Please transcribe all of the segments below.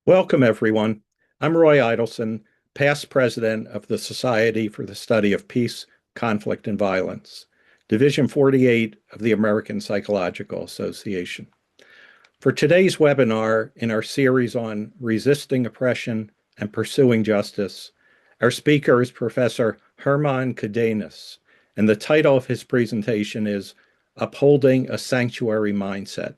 Welcome, everyone. I'm Roy Idelson, past president of the Society for the Study of Peace, Conflict, and Violence, Division 48 of the American Psychological Association. For today's webinar in our series on resisting oppression and pursuing justice, our speaker is Professor Herman Cadenas, and the title of his presentation is Upholding a Sanctuary Mindset: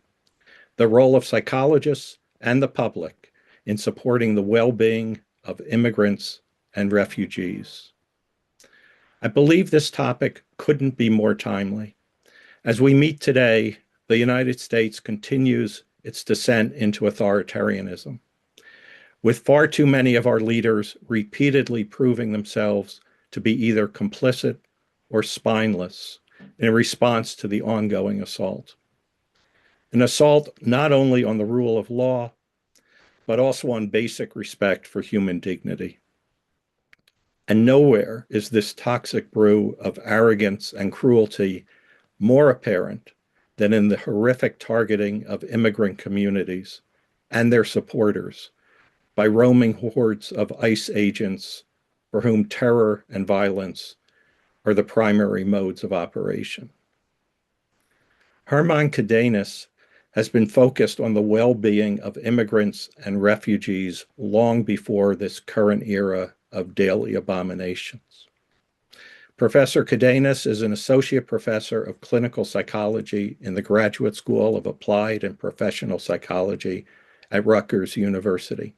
The Role of Psychologists and the Public in Supporting the Well-Being of Immigrants and Refugees. I believe this topic couldn't be more timely. As we meet today, the United States continues its descent into authoritarianism, with far too many of our leaders repeatedly proving themselves to be either complicit or spineless in response to the ongoing assault. An assault not only on the rule of law, but also on basic respect for human dignity. And nowhere is this toxic brew of arrogance and cruelty more apparent than in the horrific targeting of immigrant communities and their supporters by roaming hordes of ICE agents for whom terror and violence are the primary modes of operation. Herman Cadenas has been focused on the well-being of immigrants and refugees long before this current era of daily abominations. Professor Cadenas is an associate professor of clinical psychology in the Graduate School of Applied and Professional Psychology at Rutgers University.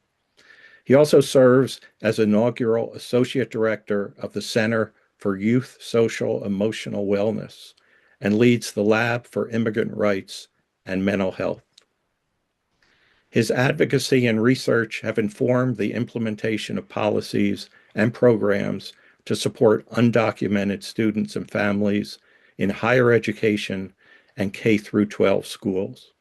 He also serves as inaugural associate director of the Center for Youth Social Emotional Wellness and leads the Lab for Immigrant Rights and Mental Health. His advocacy and research have informed the implementation of policies and programs to support undocumented students and families in higher education and K through 12 schools.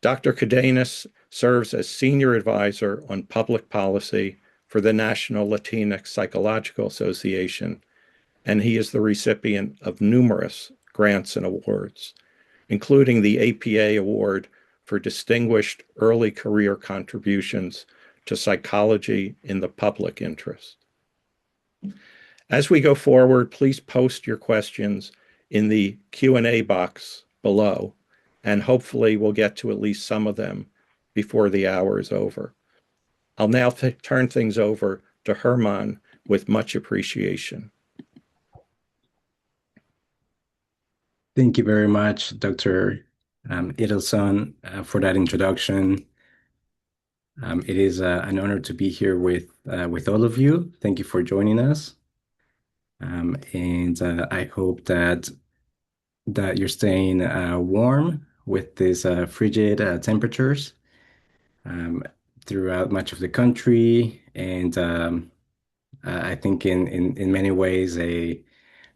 Dr. Cadenas serves as senior advisor on public policy for the National Latinx Psychological Association, and he is the recipient of numerous grants and awards, including the APA Award for Distinguished Early Career Contributions to Psychology in the Public Interest. As we go forward, please post your questions in the Q&A box below, and hopefully we'll get to at least some of them before the hour is over. I'll now turn things over to Herman with much appreciation. Thank you very much, Dr. Idelson, for that introduction. It is an honor to be here with all of you. Thank you for joining us. And I hope that you're staying warm with these frigid temperatures throughout much of the country. And I think in many ways a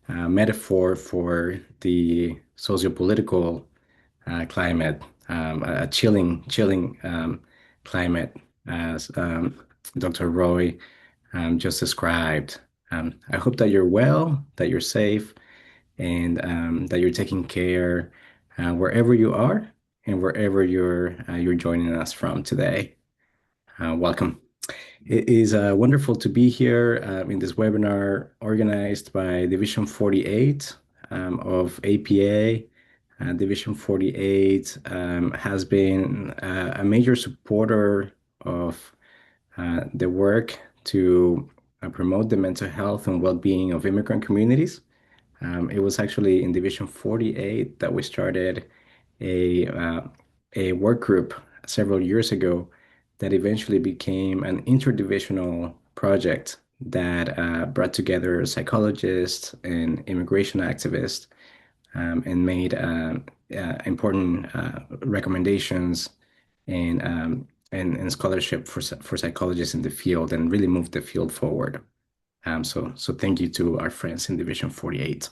metaphor for the sociopolitical climate, a chilling climate, as Dr. Roy just described. I hope that you're well, that you're safe, and that you're taking care wherever you are and wherever you're joining us from today. Welcome. It is wonderful to be here in this webinar organized by Division 48 of APA. Division 48 has been a major supporter of the work to promote the mental health and well-being of immigrant communities. It was actually in Division 48 that we started a work group several years ago that eventually became an interdivisional project that brought together psychologists and immigration activists and made important recommendations and scholarship for psychologists in the field and really moved the field forward. So thank you to our friends in Division 48.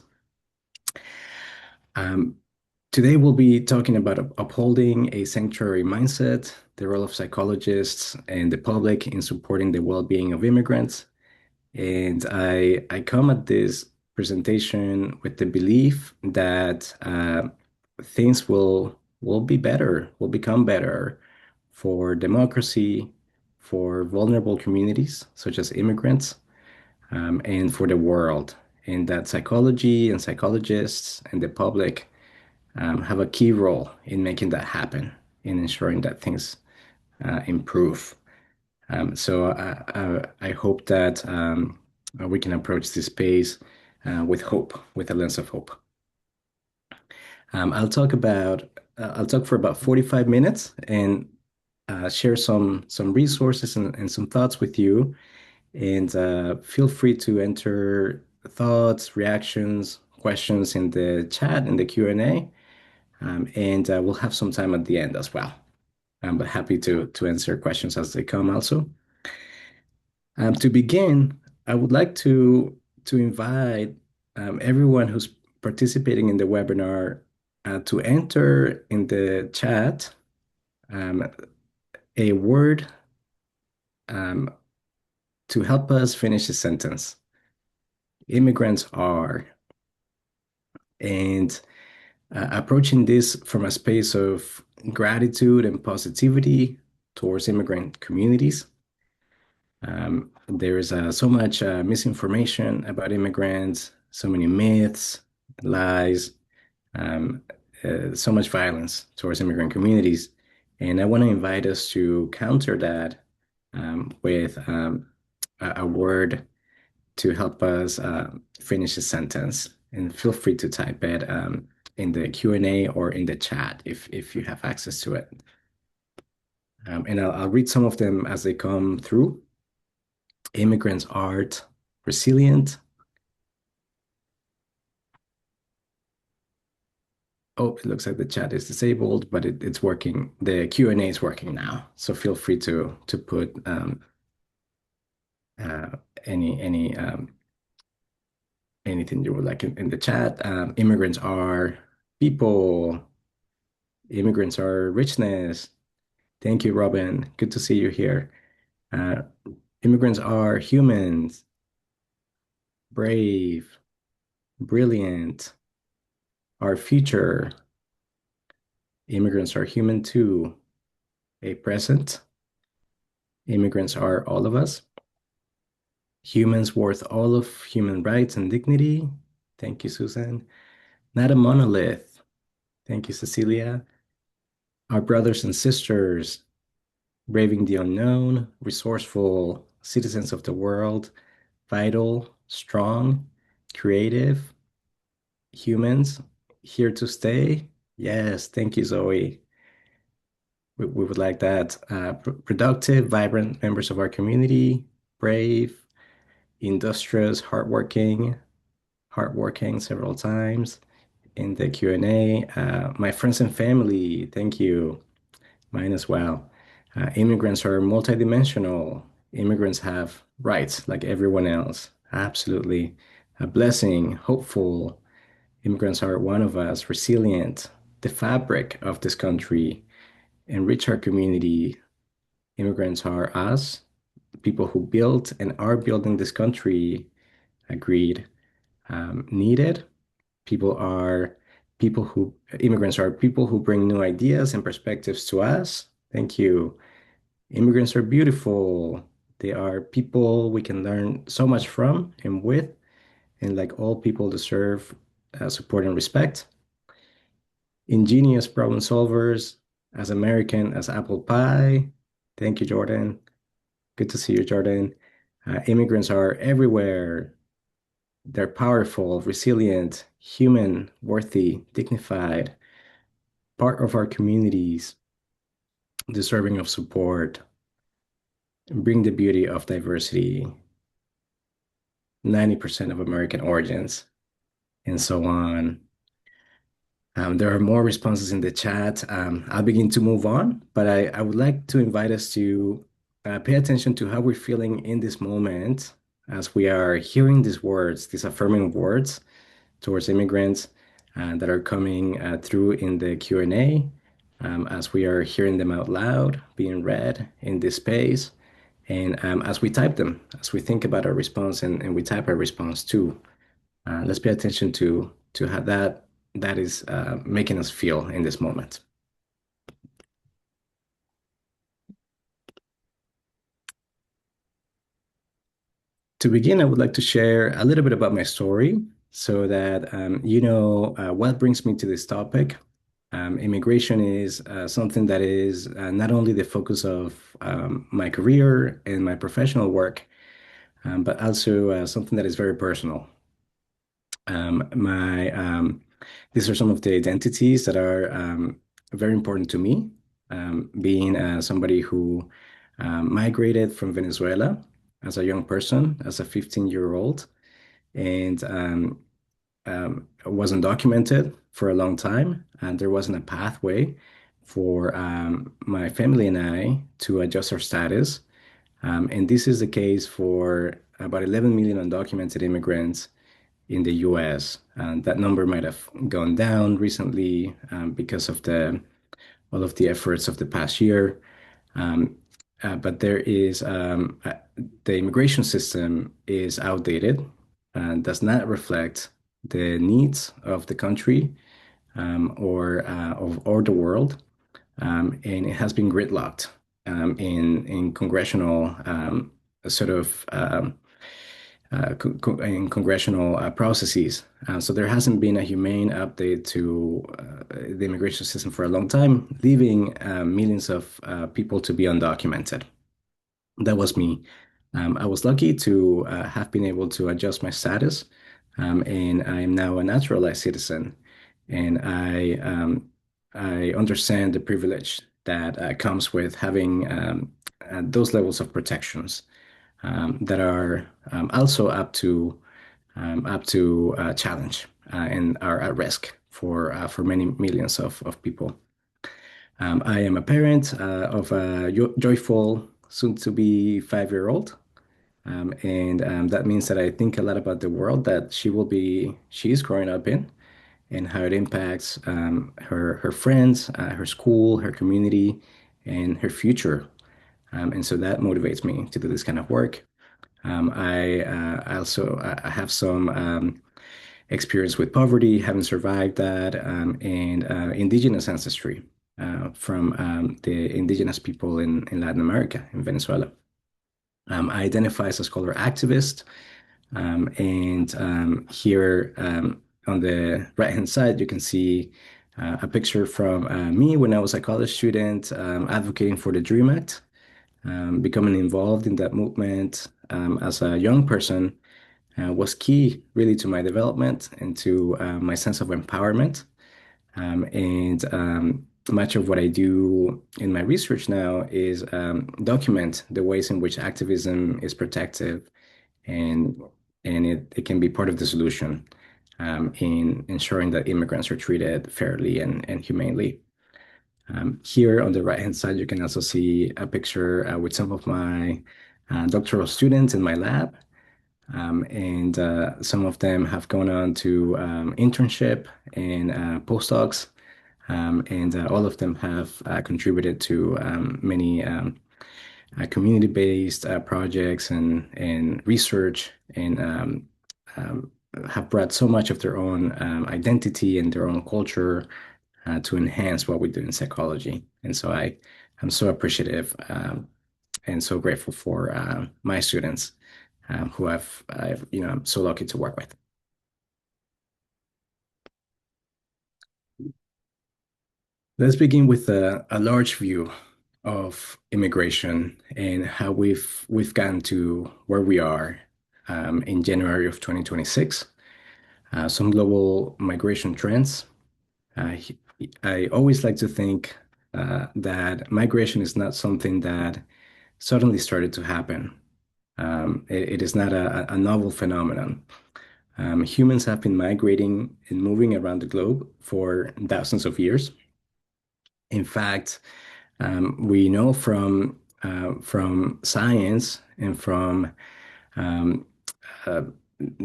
Today we'll be talking about upholding a sanctuary mindset, the role of psychologists and the public in supporting the well-being of immigrants. And I come at this presentation with the belief that things will be better, will become better for democracy, for vulnerable communities such as immigrants, and for the world, and that psychology and psychologists and the public have a key role in making that happen, in ensuring that things improve. So I hope that we can approach this space with hope, with a lens of hope. I'll talk for about 45 minutes and share some resources and some thoughts with you. And feel free to enter thoughts, reactions, questions in the chat, in the Q&A. And we'll have some time at the end as well. But happy to answer questions as they come also. To begin, I would like to invite everyone who's participating in the webinar to enter in the chat um, a word um, to help us finish the sentence. Immigrants are, and approaching this from a space of gratitude and positivity towards immigrant communities. There is so much misinformation about immigrants, so many myths, lies, um, so much violence towards immigrant communities. And I want to invite us to counter that with a word to help us finish a sentence. And feel free to type it in the Q&A or in the chat if you have access to it. And I'll read some of them as they come through. Immigrants are resilient. Oh, it looks like the chat is disabled, but it's working. The Q&A is working now. So feel free to put uh, any anything you would like in the chat. Immigrants are people. Immigrants are richness. Thank you, Robin. Good to see you here. Uh, Immigrants are humans, brave, brilliant, our future. Immigrants are human too, a present. Immigrants are all of us. Humans worth all of human rights and dignity. Thank you, Susan. Not a monolith. Thank you, Cecilia. Our brothers and sisters, braving the unknown, resourceful citizens of the world, vital, strong, creative, humans, here to stay. Yes, thank you, Zoe. We would like that. Productive, vibrant members of our community, brave, industrious, hardworking several times in the Q&A. My friends and family, thank you. Mine as well. Immigrants are multidimensional. Immigrants have rights like everyone else. Absolutely. A blessing, hopeful. Immigrants are one of us, resilient, the fabric of this country, enrich our community. Immigrants are us, people who built and are building this country, agreed. Needed. People are people who, immigrants are people who bring new ideas and perspectives to us. Thank you. Immigrants are beautiful. They are people we can learn so much from and with, and like all people deserve support and respect. Ingenious problem solvers, as American as apple pie. Thank you, Jordan. Good to see you, Jordan. Immigrants are everywhere. They're powerful, resilient, human, worthy, dignified, part of our communities, deserving of support, bring the beauty of diversity, 90% of American origins, and so on. There are more responses in the chat. I'll begin to move on, but I would like to invite us to pay attention to how we're feeling in this moment as we are hearing these words, these affirming words towards immigrants that are coming through in the Q&A, as we are hearing them out loud, being read in this space, and as we type them, as we think about our response and we type our response too. Let's pay attention to how that is making us feel in this moment. To begin, I would like to share a little bit about my story so that what brings me to this topic. Immigration is something that is not only the focus of my career and my professional work, but also something that is very personal. My These are some of the identities that are very important to me. Being somebody who migrated from Venezuela as a young person, as a 15-year-old, and wasn't documented for a long time, and there wasn't a pathway for my family and I to adjust our status. And this is the case for about 11 million undocumented immigrants in the US. And that number might have gone down recently because of the all of the efforts of the past year. Um, but the immigration system is outdated and does not reflect the needs of the country or the world, and it has been gridlocked in congressional sort of in congressional processes. So there hasn't been a humane update to the immigration system for a long time, leaving millions of people to be undocumented. That was me. I was lucky to have been able to adjust my status, and I am now a naturalized citizen. And I understand the privilege that comes with having those levels of protections that are also up to challenge and are at risk for many millions of people. I am a parent of a joyful, soon-to-be 5-year-old, and that means that I think a lot about the world that she is growing up in, and how it impacts her friends, her school, her community, and her future. And so that motivates me to do this kind of work. I have some experience with poverty, having survived that, and indigenous ancestry from the indigenous people in Latin America, in Venezuela. I identify as a scholar activist, and here on the right-hand side, you can see a picture from me when I was a college student advocating for the DREAM Act, becoming involved in that movement as a young person was key really to my development and to my sense of empowerment. And much of what I do in my research now is document the ways in which activism is protective and it can be part of the solution in ensuring that immigrants are treated fairly and humanely. Here on the right-hand side, you can also see a picture with some of my doctoral students in my lab. And some of them have gone on to internship and postdocs, and all of them have contributed to many community-based projects and research, and um, have brought so much of their own identity and their own culture to enhance what we do in psychology. And so I'm so appreciative and so grateful for my students who I'm so lucky to work with. Let's begin with a large view of immigration and how we've gotten to where we are in January of 2026. Some global migration trends. Uh, I always like to think that migration is not something that suddenly started to happen. It is not a novel phenomenon. Humans have been migrating and moving around the globe for thousands of years. In fact, we know from science and from um, uh,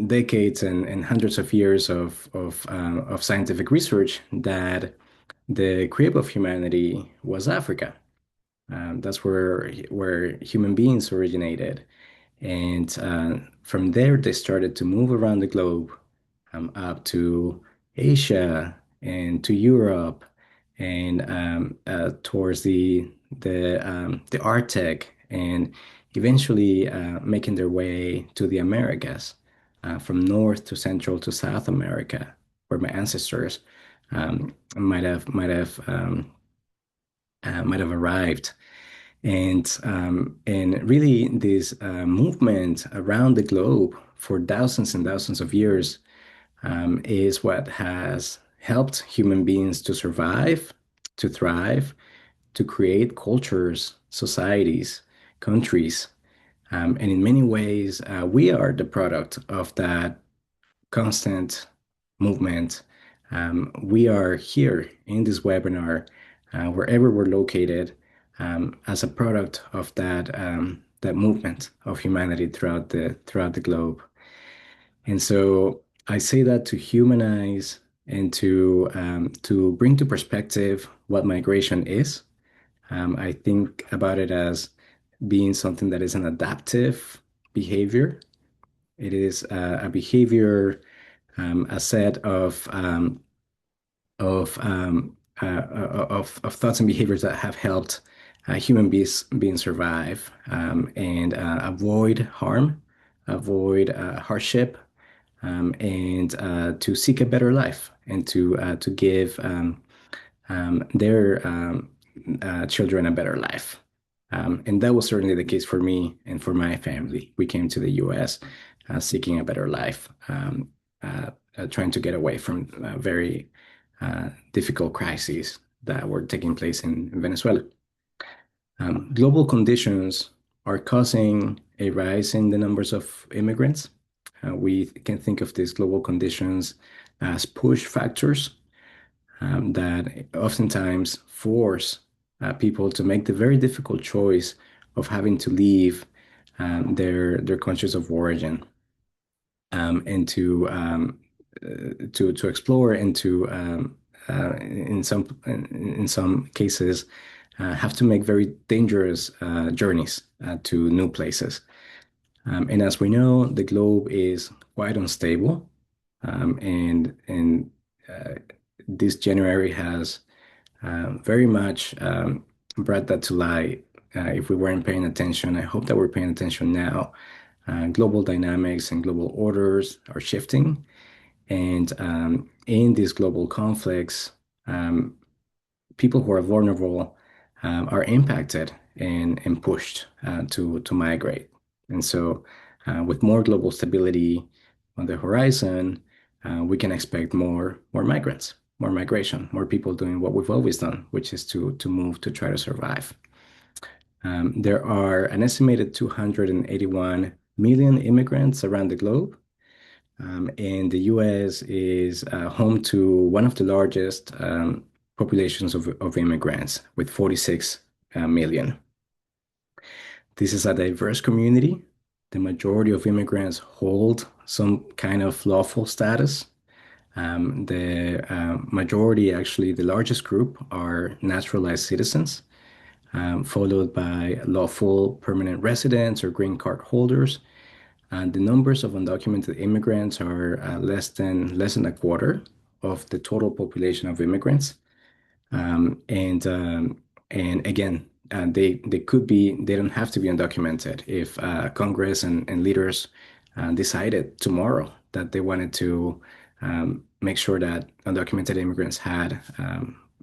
decades and hundreds of years of scientific research that the crib of humanity was Africa. That's where human beings originated. And from there, they started to move around the globe up to Asia and to Europe and towards the Arctic and eventually making their way to the Americas, from North to Central to South America, where my ancestors might have arrived. And really, this movement around the globe for thousands and thousands of years is what has helped human beings to survive, to thrive, to create cultures, societies, countries. And in many ways, we are the product of that constant movement. We are here in this webinar, wherever we're located, as a product of that movement of humanity throughout the globe. And so I say that to humanize and to bring to perspective what migration is. I think about it as being something that is an adaptive behavior. It is a behavior, a set of thoughts and behaviors that have helped human beings survive, and avoid harm, avoid hardship, and to seek a better life, and to give their children a better life. And that was certainly the case for me and for my family. We came to the US seeking a better life, trying to get away from very difficult crises that were taking place in Venezuela. Global conditions are causing a rise in the numbers of immigrants. We can think of these global conditions as push factors that oftentimes force people to make the very difficult choice of having to leave their countries of origin, and to explore and to in some cases have to make very dangerous journeys to new places. And as we know, the globe is quite unstable, and this January has very much brought that to light. If we weren't paying attention, I hope that we're paying attention now. Global dynamics and global orders are shifting, and in these global conflicts, people who are vulnerable are impacted and pushed to migrate. And so, with more global stability on the horizon, we can expect more migrants, more migration, more people doing what we've always done, which is to move to try to survive. There are an estimated 281 million immigrants around the globe. And the US is home to one of the largest populations of immigrants, with 46 million. This is a diverse community. The majority of immigrants hold some kind of lawful status. The majority, actually, the largest group, are naturalized citizens, followed by lawful permanent residents or green card holders. And the numbers of undocumented immigrants are less than a quarter of the total population of immigrants. And again, they don't have to be undocumented. If Congress and leaders decided tomorrow that they wanted to make sure that undocumented immigrants had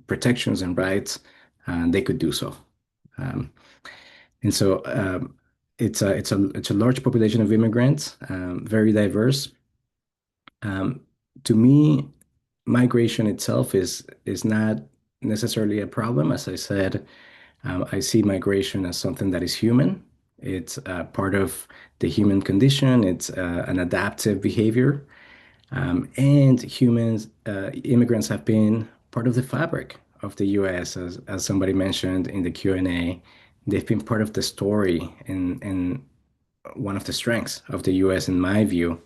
protections and rights, they could do so. And so it's a large population of immigrants, very diverse. To me, migration itself is not necessarily a problem. As I said, I see migration as something that is human. It's part of the human condition. It's an adaptive behavior. And immigrants have been part of the fabric of the US, as somebody mentioned in the Q&A. They've been part of the story and one of the strengths of the US, in my view.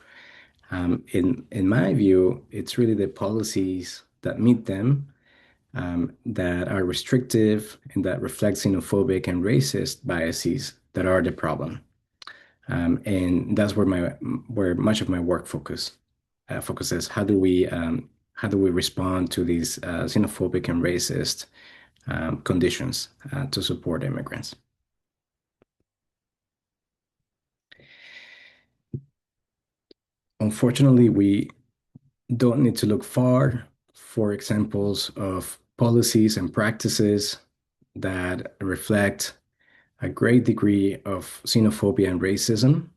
In my view, it's really the policies that meet them, that are restrictive and that reflect xenophobic and racist biases that are the problem. And that's where much of my work focuses. How do we respond to these xenophobic and racist conditions to support immigrants? Unfortunately, we don't need to look far for examples of policies and practices that reflect a great degree of xenophobia and racism.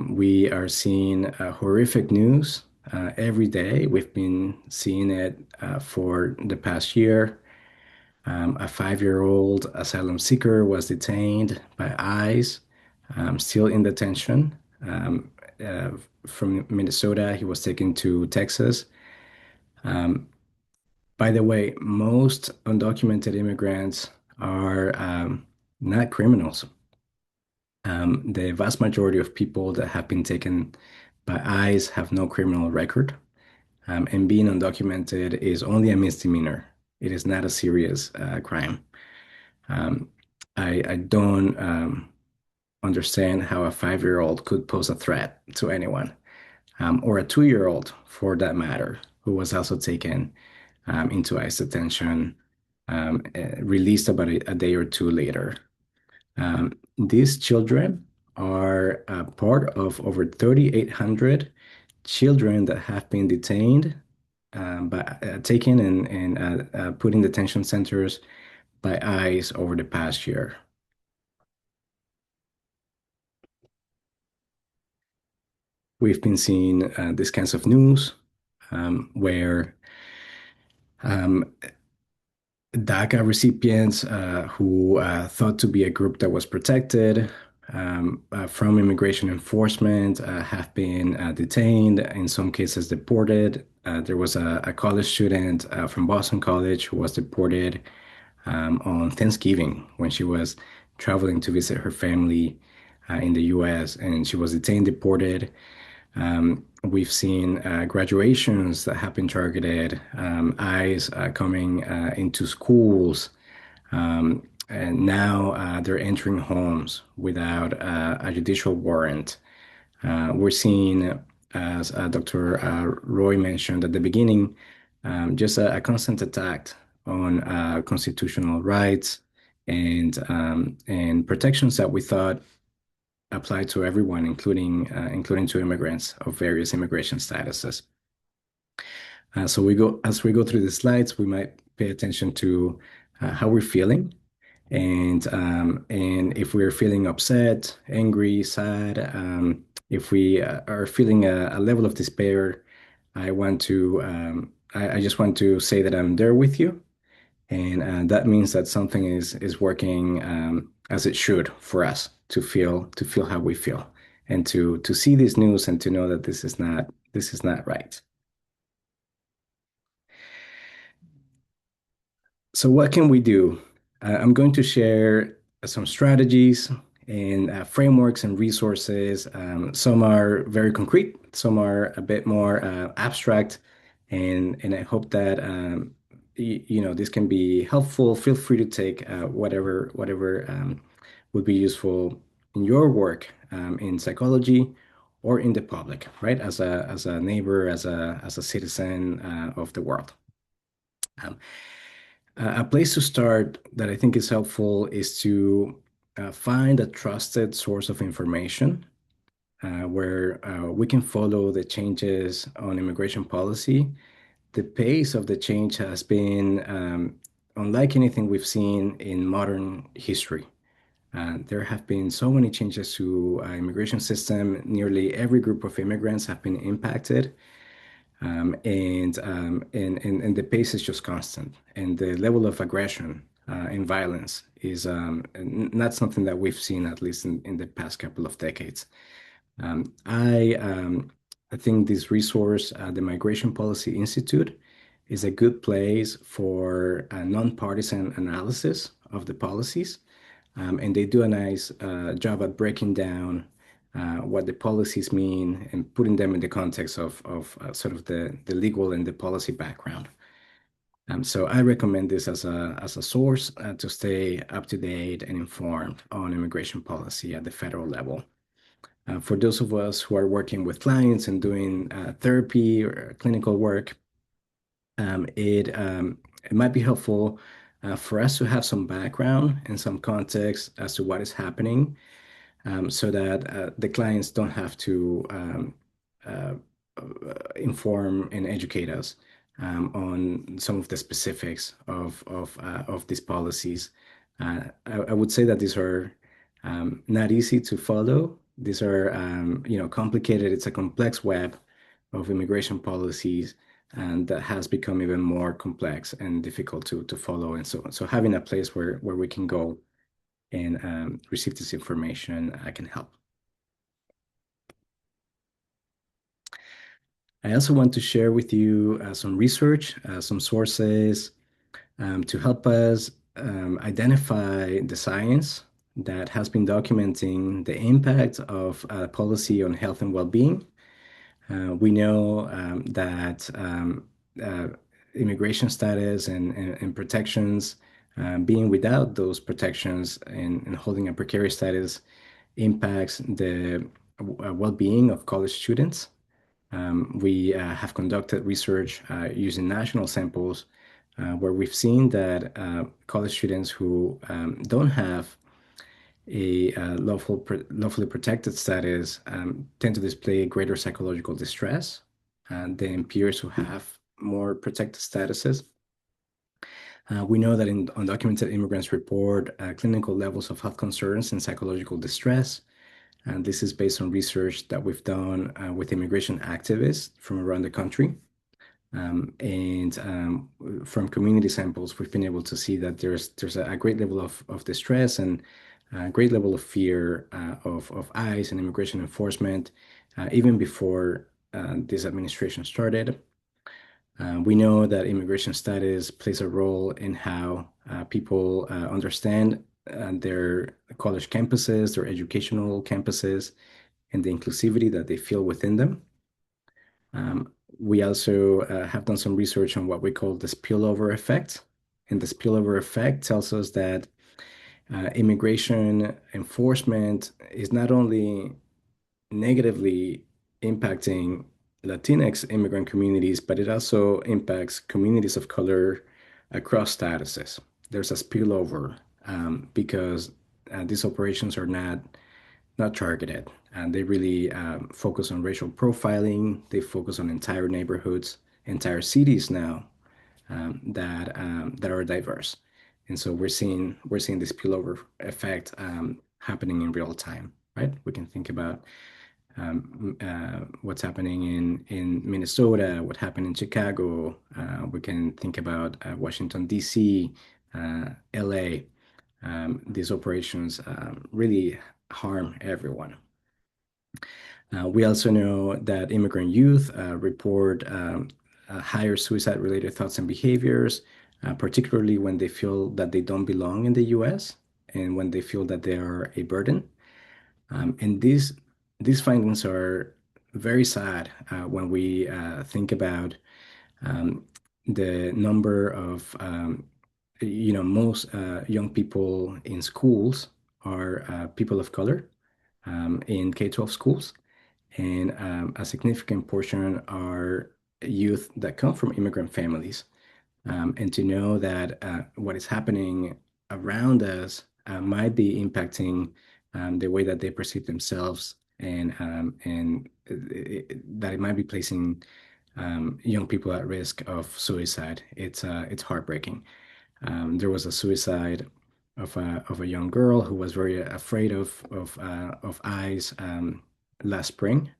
We are seeing horrific news every day. We've been seeing it for the past year. A 5-year-old asylum seeker was detained by ICE, still in detention. Um, uh, from Minnesota, he was taken to Texas. Um, by the way, most undocumented immigrants are not criminals. The vast majority of people that have been taken by ICE have no criminal record, and being undocumented is only a misdemeanor. It is not a serious crime. Um, I don't understand how a 5-year-old could pose a threat to anyone, or a 2-year-old for that matter, who was also taken into ICE detention, released about a day or two later. These children are part of over 3,800 children that have been detained, taken and put in detention centers by ICE over the past year. We've been seeing these kinds of news where um, DACA recipients who thought to be a group that was protected from immigration enforcement have been detained, in some cases deported. There was a college student from Boston College who was deported on Thanksgiving when she was traveling to visit her family in the US, and she was detained, deported. We've seen graduations that have been targeted, eyes coming into schools, and now they're entering homes without a judicial warrant. We're seeing, as Dr. Roy mentioned at the beginning, just a constant attack on constitutional rights and protections that we thought apply to everyone, including to immigrants of various immigration statuses. As we go through the slides, we might pay attention to how we're feeling, and if we're feeling upset, angry, sad, if we are feeling a level of despair, I just want to say that I'm there with you, and that means that something is working as it should for us to feel how we feel, and to see this news and to know that this is not right. So what can we do? I'm going to share some strategies and frameworks and resources. Some are very concrete, some are a bit more abstract, and I hope that you know this can be helpful. Feel free to take whatever would be useful in your work in psychology or in the public, right? As a neighbor, as a citizen of the world. Um, a place to start that I think is helpful is to find a trusted source of information where we can follow the changes on immigration policy. The pace of the change has been unlike anything we've seen in modern history. There have been so many changes to immigration system. Nearly every group of immigrants have been impacted. And the pace is just constant, and the level of aggression and violence is not something that we've seen, at least in the past couple of decades. Um, I um, I think this resource, the Migration Policy Institute, is a good place for a nonpartisan analysis of the policies, and they do a nice job at breaking down what the policies mean and putting them in the context of sort of the legal and the policy background. So I recommend this as a source to stay up to date and informed on immigration policy at the federal level. For those of us who are working with clients and doing therapy or clinical work, it might be helpful for us to have some background and some context as to what is happening, so that the clients don't have to uh, inform and educate us on some of the specifics of these policies. I would say that these are not easy to follow. These are complicated. It's a complex web of immigration policies, and that has become even more complex and difficult to follow. And so having a place where we can go and receive this information can help. I also want to share with you some research, some sources to help us identify the science that has been documenting the impact of policy on health and well-being. We know that uh, immigration status and protections, being without those protections and holding a precarious status impacts the well-being of college students. We have conducted research using national samples where we've seen that college students who don't have a lawfully protected status tend to display greater psychological distress than peers who have more protected statuses. We know that in undocumented immigrants report clinical levels of health concerns and psychological distress. And this is based on research that we've done with immigration activists from around the country. And from community samples, we've been able to see that there's a great level of distress and a great level of fear of ICE and immigration enforcement, even before this administration started. We know that immigration status plays a role in how people understand their college campuses, their educational campuses, and the inclusivity that they feel within them. We also have done some research on what we call the spillover effect. And the spillover effect tells us that immigration enforcement is not only negatively impacting Latinx immigrant communities, but it also impacts communities of color across statuses. There's a spillover because these operations are not targeted, and they really focus on racial profiling. They focus on entire neighborhoods, entire cities now that are diverse, and so we're seeing this spillover effect happening in real time, right? We can think about what's happening in Minnesota, what happened in Chicago. We can think about Washington, D.C., LA. These operations really harm everyone. We also know that immigrant youth report higher suicide-related thoughts and behaviors, particularly when they feel that they don't belong in the U.S. and when they feel that they are a burden. And these findings are very sad when we think about the number of, most young people in schools are people of color in K-12 schools, and a significant portion are youth that come from immigrant families. And to know that what is happening around us might be impacting the way that they perceive themselves, and that it might be placing young people at risk of suicide. It's heartbreaking. There was a suicide of a young girl who was very afraid of ICE last spring,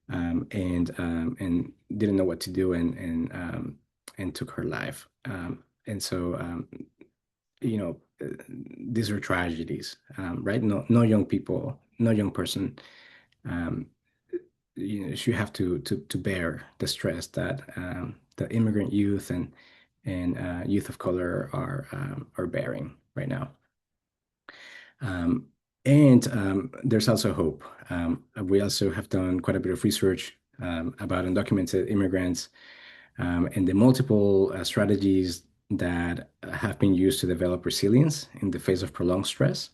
and didn't know what to do, and took her life. And so these are tragedies, right? No young people, no young person, um, should have to bear the stress that the immigrant youth and youth of color are bearing right now. And there's also hope. We also have done quite a bit of research about undocumented immigrants and the multiple strategies that have been used to develop resilience in the face of prolonged stress.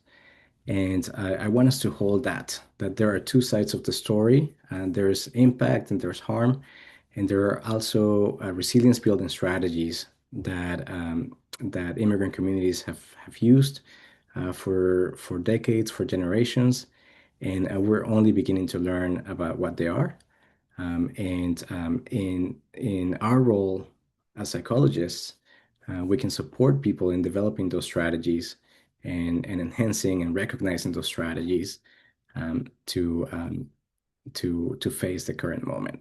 And I want us to hold that there are two sides of the story, and there's impact and there's harm, and there are also resilience building strategies that immigrant communities have used for decades, for generations, and we're only beginning to learn about what they are. In our role as psychologists, we can support people in developing those strategies and enhancing and recognizing those strategies um, to um, to face the current moment.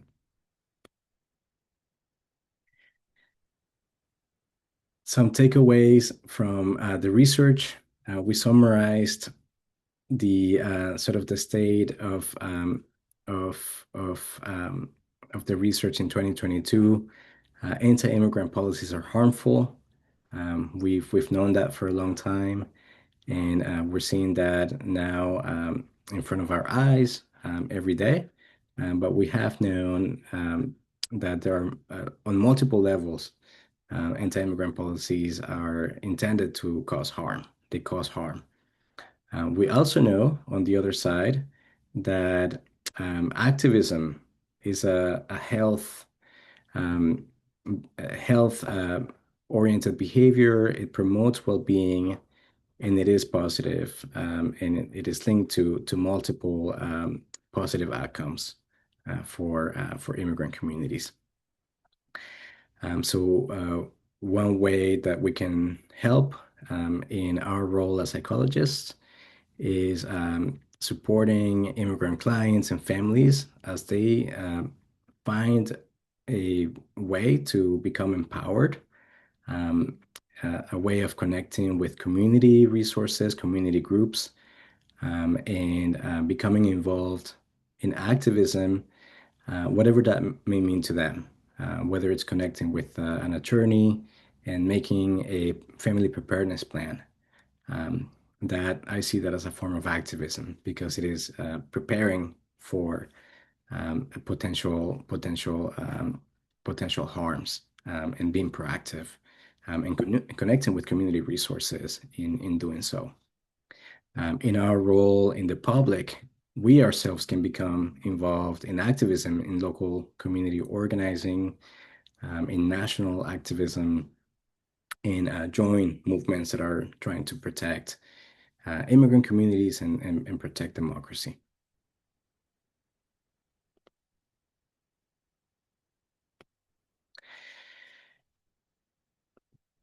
Some takeaways from the research. We summarized the sort of the state of of um, of the research in 2022. Anti-immigrant policies are harmful. We've known that for a long time, and we're seeing that now in front of our eyes every day. But we have known that there are on multiple levels, anti-immigrant policies are intended to cause harm. They cause harm. We also know on the other side that activism is um, a health oriented behavior. It promotes well-being and it is positive, and it is linked to multiple positive outcomes for immigrant communities. One way that we can help in our role as psychologists is supporting immigrant clients and families as they find a way to become empowered, um, a way of connecting with community resources, community groups, and becoming involved in activism, whatever that may mean to them, whether it's connecting with an attorney and making a family preparedness plan. Um, that I see that as a form of activism because it is preparing for potential harms and being proactive and connecting with community resources in doing so. In our role in the public, we ourselves can become involved in activism, in local community organizing, in national activism, and join movements that are trying to protect immigrant communities and protect democracy.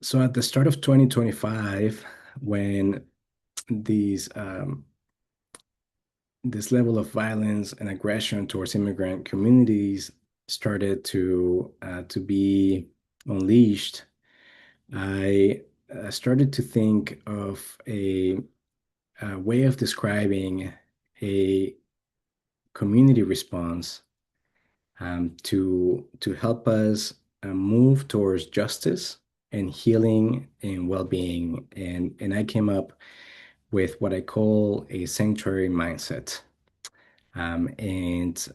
So at the start of 2025, when these this level of violence and aggression towards immigrant communities started to be unleashed, I started to think of a way of describing a community response to help us move towards justice and healing and well-being. And I came up with what I call a sanctuary mindset. And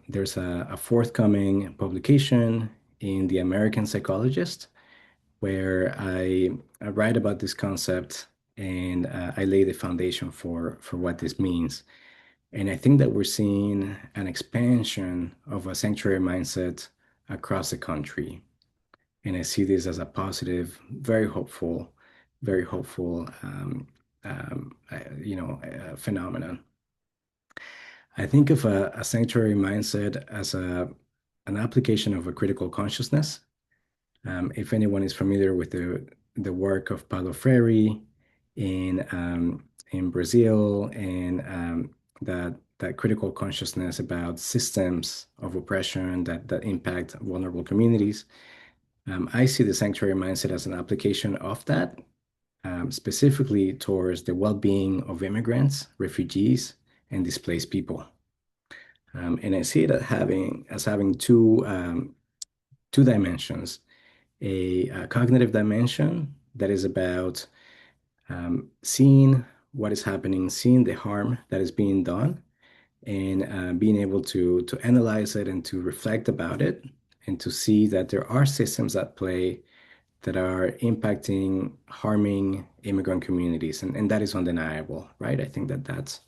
there's a forthcoming publication in the American Psychologist where I write about this concept and I lay the foundation for what this means. And I think that we're seeing an expansion of a sanctuary mindset across the country. And I see this as a positive, very hopeful, phenomenon. I think of a sanctuary mindset as an application of a critical consciousness. If anyone is familiar with the work of Paulo Freire in Brazil and that critical consciousness about systems of oppression that impact vulnerable communities, I see the sanctuary mindset as an application of that, specifically towards the well-being of immigrants, refugees, and displaced people. And I see it as having two dimensions, a cognitive dimension that is about seeing what is happening, seeing the harm that is being done, and being able to analyze it and to reflect about it, and to see that there are systems at play that are impacting, harming immigrant communities, and that is undeniable, right? I think that's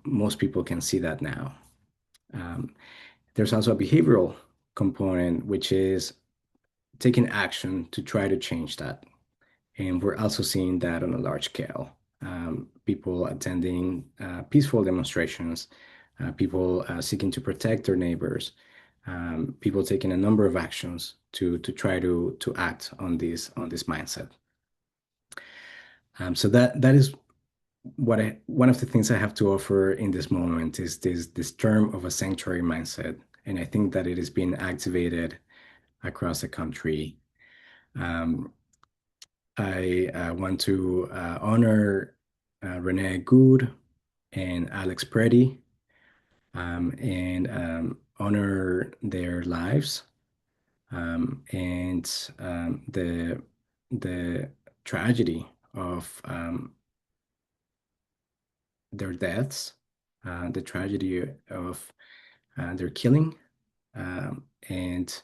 most people can see that now. Um, there's also a behavioral component, which is taking action to try to change that. And we're also seeing that on a large scale. People attending peaceful demonstrations, people seeking to protect their neighbors, people taking a number of actions to try to act on this mindset. So that is one of the things I have to offer in this moment is this term of a sanctuary mindset, and I think that it is being activated across the country. Um, I want to honor Renee Good and Alex Preddy, and honor their lives, and the tragedy of their deaths, the tragedy of their killing, and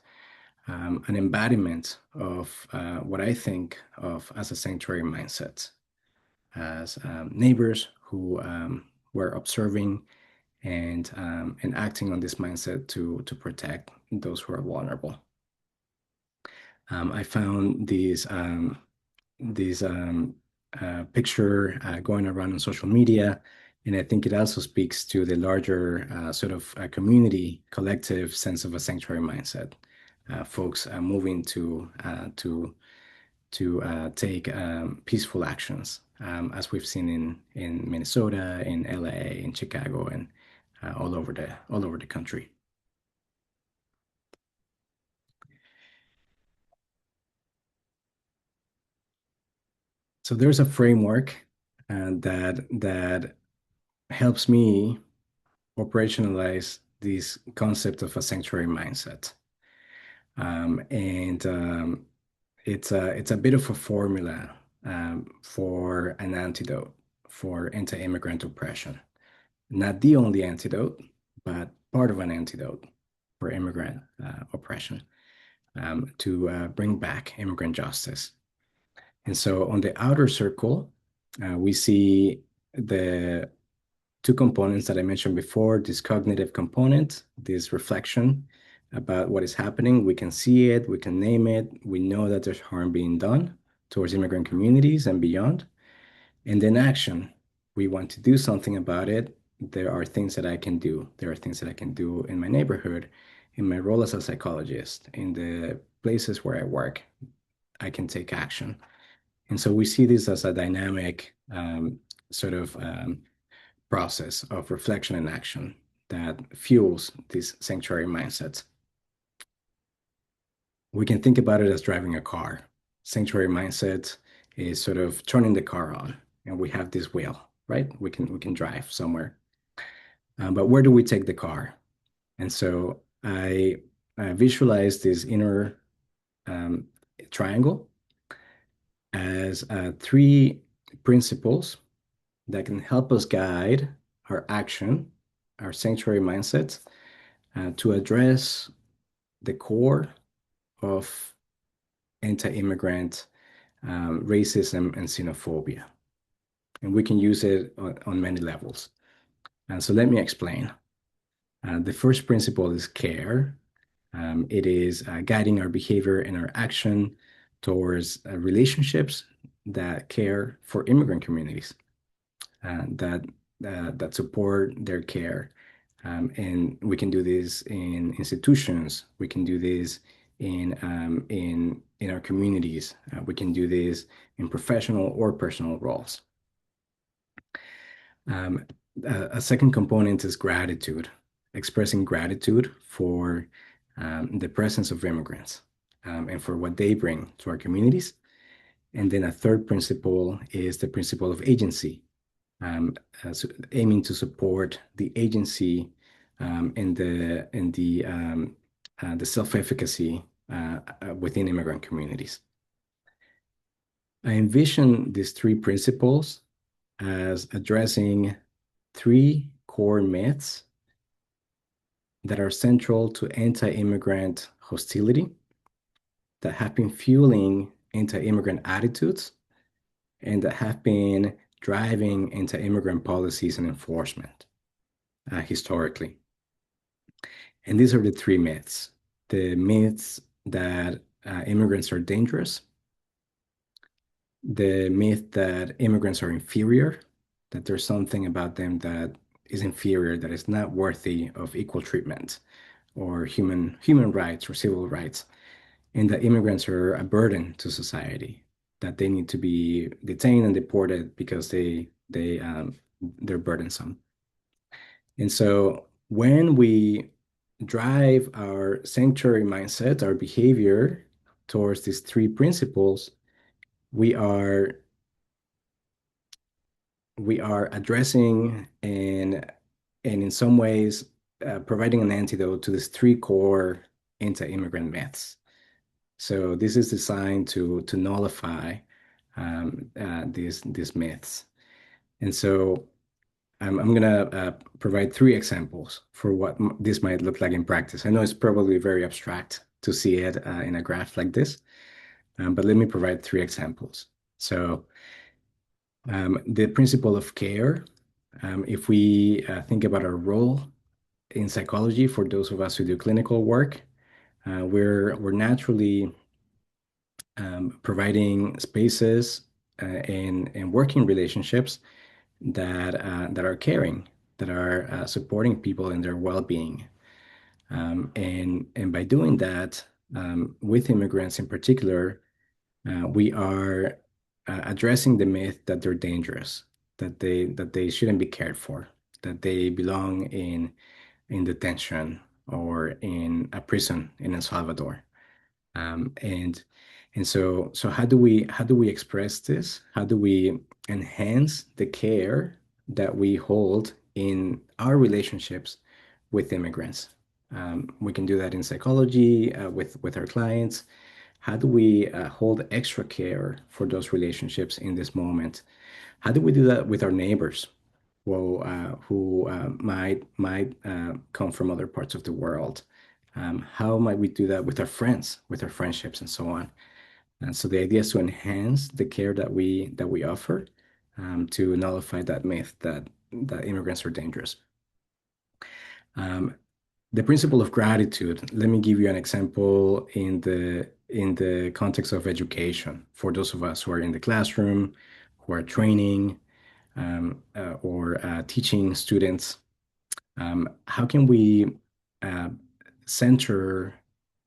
an embodiment of what I think of as a sanctuary mindset, as neighbors who were observing and acting on this mindset to protect those who are vulnerable. I found this picture going around on social media, and I think it also speaks to the larger sort of community, collective sense of a sanctuary mindset. Folks moving to take peaceful actions, as we've seen in Minnesota, in LA, in Chicago, and all over the country. So there's a framework that helps me operationalize this concept of a sanctuary mindset. And it's a bit of a formula for an antidote for anti-immigrant oppression. Not the only antidote, but part of an antidote for immigrant oppression, to bring back immigrant justice. And so on the outer circle, we see the two components that I mentioned before, this cognitive component, this reflection about what is happening. We can see it, we can name it, we know that there's harm being done towards immigrant communities and beyond. And then action, we want to do something about it. There are things that I can do. There are things that I can do in my neighborhood, in my role as a psychologist, in the places where I work. I can take action. And so we see this as a dynamic sort of process of reflection and action that fuels these sanctuary mindsets. We can think about it as driving a car. Sanctuary mindset is sort of turning the car on, and we have this wheel, right? We can drive somewhere. But where do we take the car? And so I visualize this inner triangle as three principles that can help us guide our action, our sanctuary mindset, to address the core of anti-immigrant racism and xenophobia. And we can use it on many levels. And so let me explain. The first principle is care. It is guiding our behavior and our action towards relationships that care for immigrant communities, that support their care. And we can do this in institutions. We can do this in our communities. We can do this in professional or personal roles. A second component is gratitude, expressing gratitude for the presence of immigrants, and for what they bring to our communities. And then a third principle is the principle of agency, so aiming to support the agency and the self-efficacy within immigrant communities. I envision these three principles as addressing three core myths that are central to anti-immigrant hostility, that have been fueling anti-immigrant attitudes, and that have been driving anti-immigrant policies and enforcement historically. And these are the three myths. The myths that immigrants are dangerous, the myth that immigrants are inferior, that there's something about them that is inferior, that is not worthy of equal treatment or human rights or civil rights, and that immigrants are a burden to society, that they need to be detained and deported because they're burdensome. And so when we drive our sanctuary mindset, our behavior towards these three principles, we are addressing and in some ways providing an antidote to these three core anti-immigrant myths. So this is designed to nullify these myths. And so I'm gonna provide three examples for what this might look like in practice. I know it's probably very abstract to see it in a graph like this, but let me provide three examples. So the principle of care, if we think about our role in psychology, for those of us who do clinical work, we're naturally providing spaces and working relationships that are caring, that are supporting people in their well-being. And by doing that, with immigrants in particular, we are addressing the myth that they're dangerous, that they shouldn't be cared for, that they belong in detention or in a prison in El Salvador. Um, and so how do we express this? How do we enhance the care that we hold in our relationships with immigrants? We can do that in psychology with our clients. How do we hold extra care for those relationships in this moment? How do we do that with our neighbors? Well, who might come from other parts of the world? How might we do that with our friends, with our friendships, and so on? And so the idea is to enhance the care that we offer to nullify that myth that immigrants are dangerous. Um, the principle of gratitude. Let me give you an example in the context of education. For those of us who are in the classroom, who are training or teaching students, how can we uh, center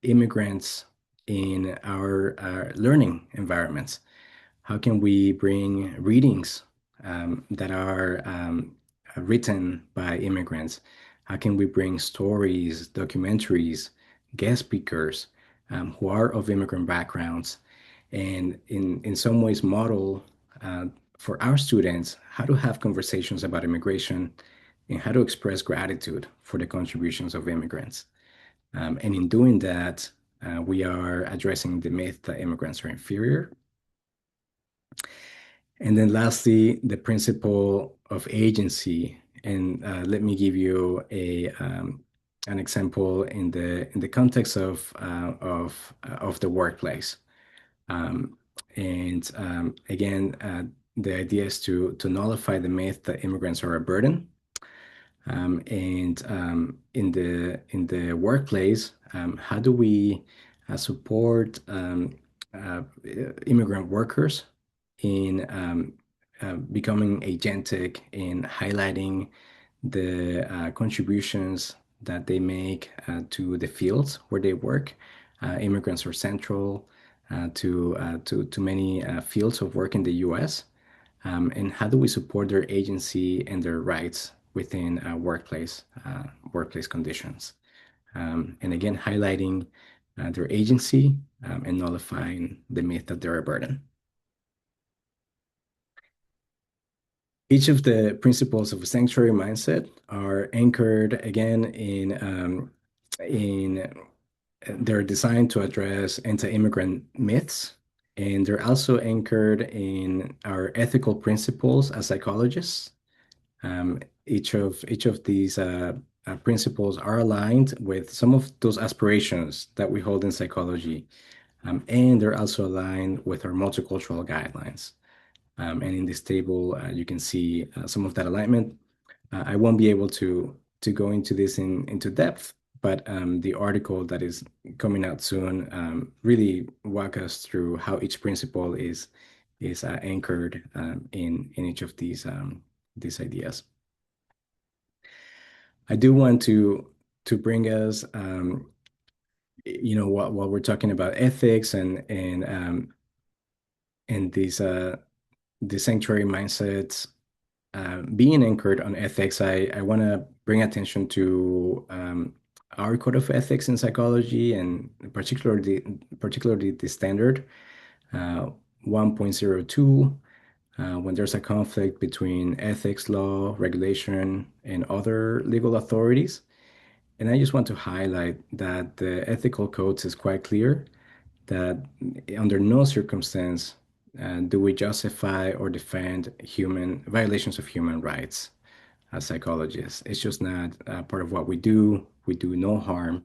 immigrants in our learning environments? How can we bring readings that are written by immigrants? How can we bring stories, documentaries, guest speakers who are of immigrant backgrounds, and in some ways model uh, for our students how to have conversations about immigration and how to express gratitude for the contributions of immigrants. And in doing that, we are addressing the myth that immigrants are inferior. And then lastly, the principle of agency. And let me give you an example in the context of the workplace. Again, the idea is to nullify the myth that immigrants are a burden. In the workplace, how do we support uh, immigrant workers in becoming agentic, in highlighting the contributions that they make to the fields where they work? Immigrants are central to many fields of work in the U.S. And how do we support their agency and their rights within workplace conditions? And again, highlighting their agency and nullifying the myth that they're a burden. Each of the principles of a sanctuary mindset are anchored again in they're designed to address anti-immigrant myths, and they're also anchored in our ethical principles as psychologists. Each of these principles are aligned with some of those aspirations that we hold in psychology, and they're also aligned with our multicultural guidelines. And in this table, you can see some of that alignment. I won't be able to go into this into depth, but the article that is coming out soon really walk us through how each principle is anchored in each of these ideas. I do want to bring us, while we're talking about ethics and the sanctuary mindsets being anchored on ethics, I want to bring attention to our code of ethics in psychology, and particularly the standard uh, 1.02, when there's a conflict between ethics, law, regulation, and other legal authorities. And I just want to highlight that the ethical codes is quite clear that under no circumstance do we justify or defend human violations of human rights as psychologists. It's just not part of what we do. We do no harm,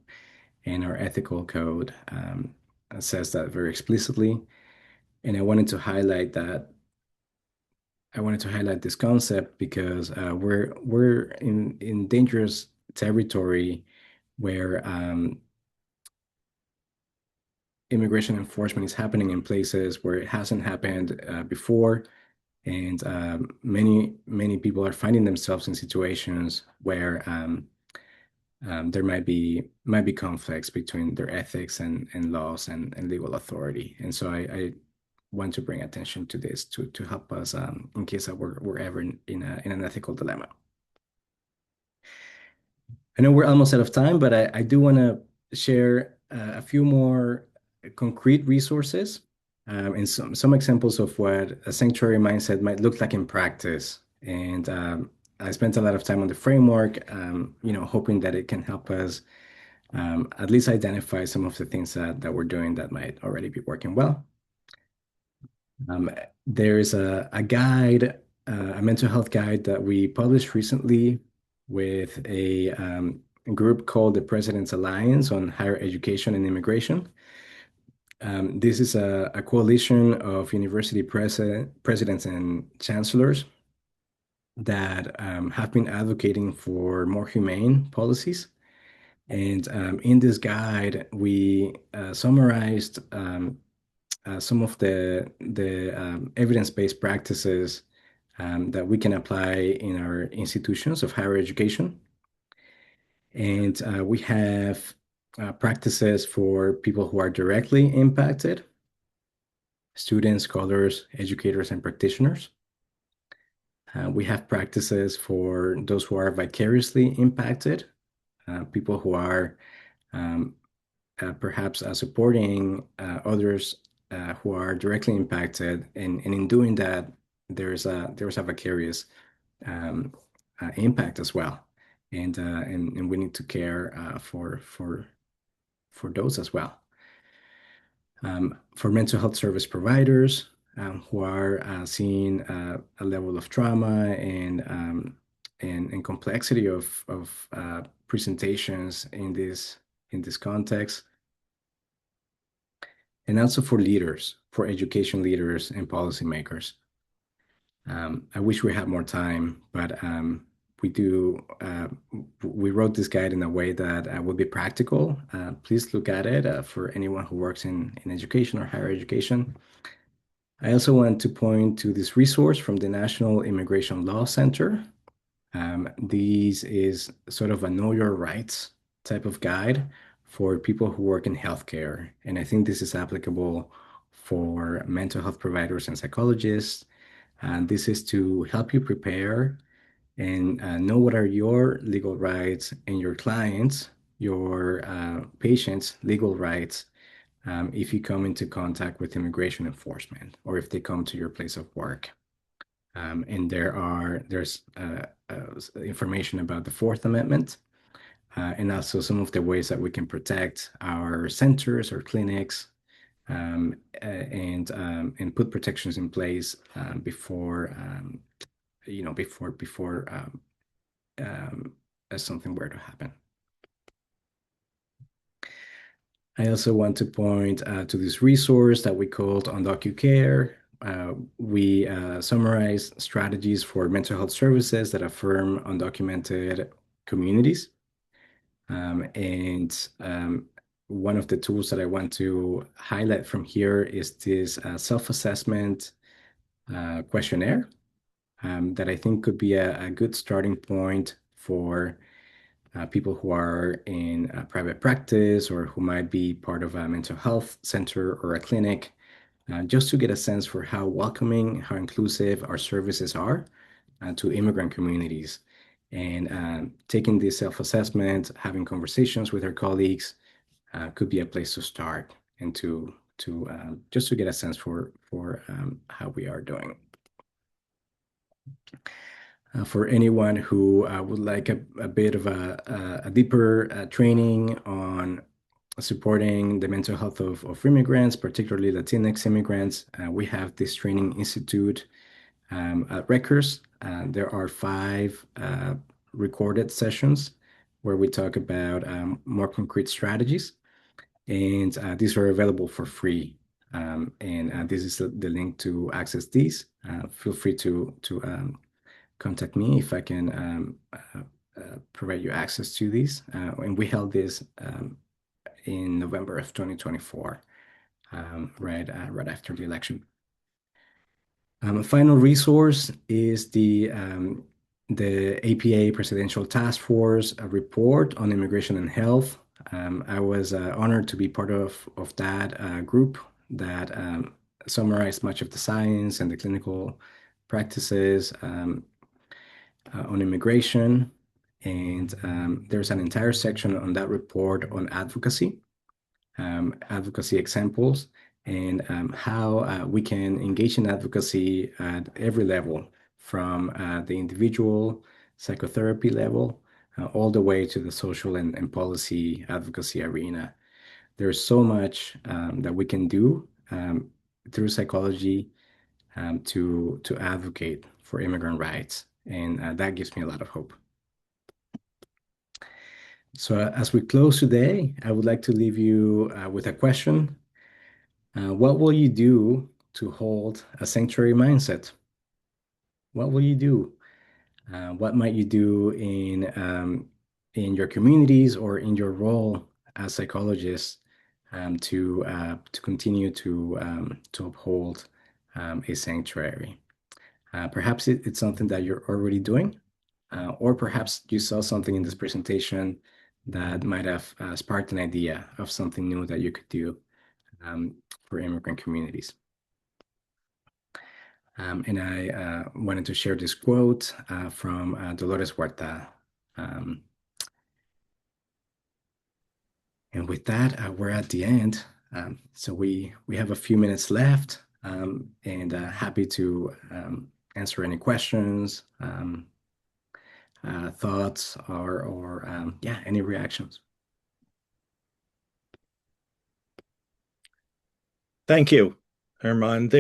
and our ethical code says that very explicitly. And I wanted to highlight this concept because we're in dangerous territory where immigration enforcement is happening in places where it hasn't happened before, and many people are finding themselves in situations where there might be conflicts between their ethics and laws and legal authority. And so I want to bring attention to this to help us in case that we're ever in an ethical dilemma. I know we're almost out of time, but I do want to share a few more concrete resources and some examples of what a sanctuary mindset might look like in practice. And I spent a lot of time on the framework, hoping that it can help us at least identify some of the things that we're doing that might already be working well. Um, there's a guide, a mental health guide that we published recently with a group called the President's Alliance on Higher Education and Immigration. This is a coalition of university presidents and chancellors that have been advocating for more humane policies. And in this guide, we summarized some of the evidence-based practices that we can apply in our institutions of higher education. And we have practices for people who are directly impacted, students, scholars, educators, and practitioners. We have practices for those who are vicariously impacted, people who are um, perhaps supporting others who are directly impacted, and in doing that, there's a vicarious um, impact as well, and we need to care for those as well. For mental health service providers who are seeing a level of trauma and complexity of presentations in this context, and also for leaders, for education leaders and policymakers. I wish we had more time, but we do. We wrote this guide in a way that would be practical. Please look at it for anyone who works in education or higher education. I also want to point to this resource from the National Immigration Law Center. This is sort of a know your rights type of guide for people who work in healthcare. And I think this is applicable for mental health providers and psychologists. And this is to help you prepare and know what are your legal rights and your clients, your patients' legal rights if you come into contact with immigration enforcement or if they come to your place of work. And there's information about the Fourth Amendment and also some of the ways that we can protect our centers or clinics and put protections in place before something were to happen. I also want to point to this resource that we called UndocuCare. We summarize strategies for mental health services that affirm undocumented communities. And one of the tools that I want to highlight from here is this self-assessment questionnaire that I think could be a good starting point for people who are in private practice or who might be part of a mental health center or a clinic, just to get a sense for how welcoming, how inclusive our services are to immigrant communities. And taking this self-assessment, having conversations with our colleagues could be a place to start and to just to get a sense for how we are doing. For anyone who would like a bit of a deeper training on supporting the mental health of immigrants, particularly Latinx immigrants, we have this training institute at Rutgers. There are 5 recorded sessions where we talk about more concrete strategies, and these are available for free. And this is the link to access these. Feel free to contact me if I can provide you access to these. And we held this in November of 2024, right after the election. A final resource is the APA Presidential Task Force report on immigration and health. I was honored to be part of that group that summarized much of the science and the clinical practices on immigration. And there's an entire section on that report on advocacy, advocacy examples, and how we can engage in advocacy at every level, from the individual psychotherapy level all the way to the social and policy advocacy arena. There's so much that we can do through psychology to advocate for immigrant rights, and that gives me a lot of hope. So as we close today, I would like to leave you with a question. What will you do to hold a sanctuary mindset? What will you do? What might you do in your communities or in your role as psychologists to continue to uphold a sanctuary? Perhaps it's something that you're already doing, or perhaps you saw something in this presentation that might have sparked an idea of something new that you could do for immigrant communities. And I wanted to share this quote from Dolores Huerta. And with that, we're at the end. So we have a few minutes left, and happy to answer any questions, thoughts, or yeah, any reactions. Thank you, Herman.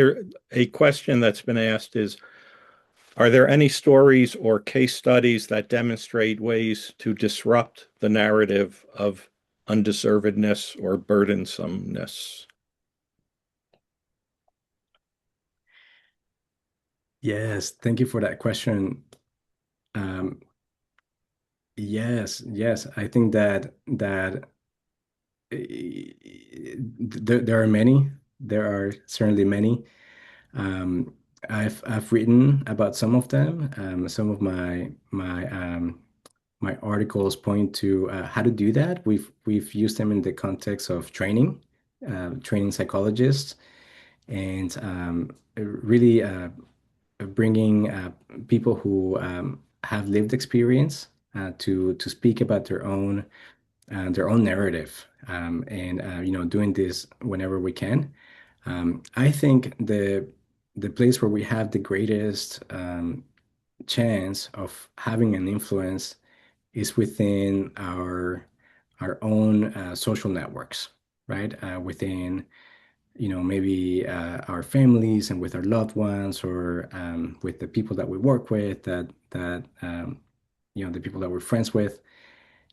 A question that's been asked is, are there any stories or case studies that demonstrate ways to disrupt the narrative of undeservedness or burdensomeness? Yes, thank you for that question. Yes, I think that there are many. There are certainly many. Um, I've written about some of them. Some of my articles point to how to do that. We've used them in the context of training psychologists, and really bringing people who have lived experience to speak about their own narrative, and doing this whenever we can. I think the place where we have the greatest chance of having an influence is within our own social networks, right? Within maybe our families and with our loved ones, or with the people that we work with, the people that we're friends with.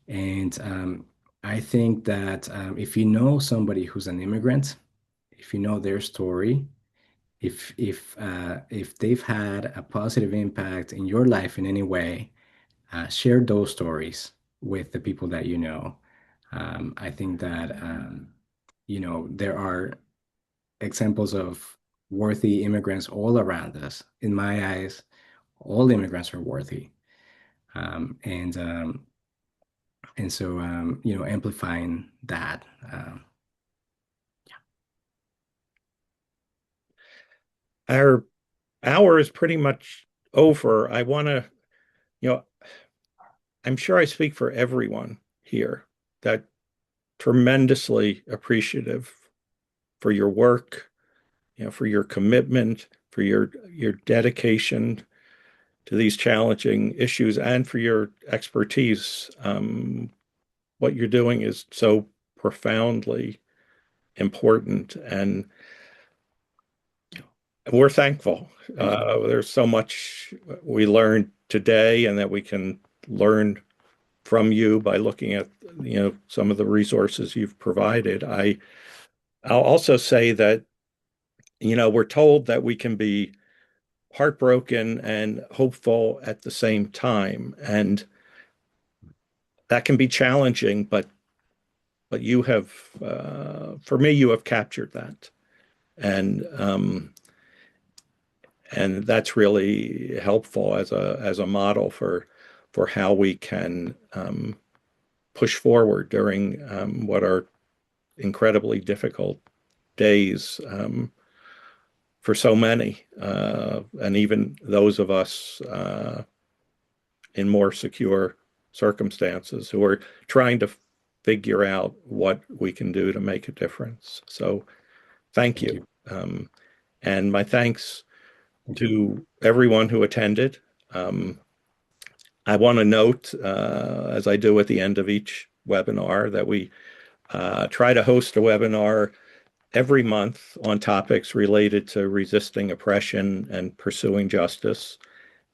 And I think that if you know somebody who's an immigrant, if you know their story, if they've had a positive impact in your life in any way, share those stories with the people that you know. I think that there are examples of worthy immigrants all around us. In my eyes, all immigrants are worthy. And And so, amplifying that. Our hour is pretty much over. I want to, you know, I'm sure I speak for everyone here that tremendously appreciative for your work, for your commitment, for your dedication to these challenging issues, and for your expertise. What you're doing is so profoundly important, and we're thankful. Thank you. There's so much we learned today, and that we can learn from you by looking at some of the resources you've provided. I'll also say that we're told that we can be heartbroken and hopeful at the same time, and that can be challenging. But you have, for me, you have captured that, and that's really helpful as a model for how we can push forward during what are incredibly difficult days for so many, and even those of us in more secure circumstances who are trying to figure out what we can do to make a difference. So thank Thank you. you. And my thanks Thank you. to everyone who attended. I want to note, as I do at the end of each webinar, that we try to host a webinar every month on topics related to resisting oppression and pursuing justice.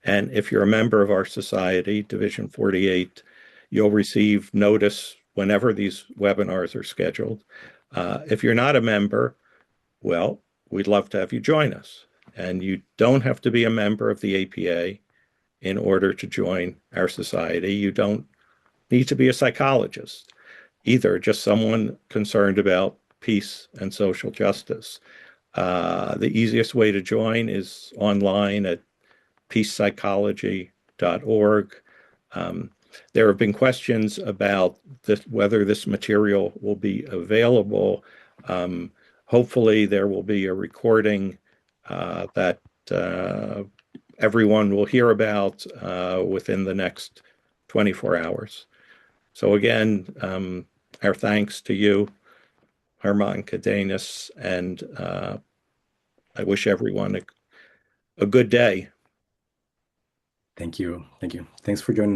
And if you're a member of our society, Division 48, you'll receive notice whenever these webinars are scheduled. If you're not a member, well, we'd love to have you join us. And you don't have to be a member of the APA in order to join our society. You don't need to be a psychologist either, just someone concerned about peace and social justice. The easiest way to join is online at peacepsychology.org. Um, there have been questions about whether this material will be available. Hopefully, there will be a recording that everyone will hear about within the next 24 hours. So again, our thanks to you, Herman Cadenas, and I wish everyone a good day. Thank you. Thank you. Thanks for joining.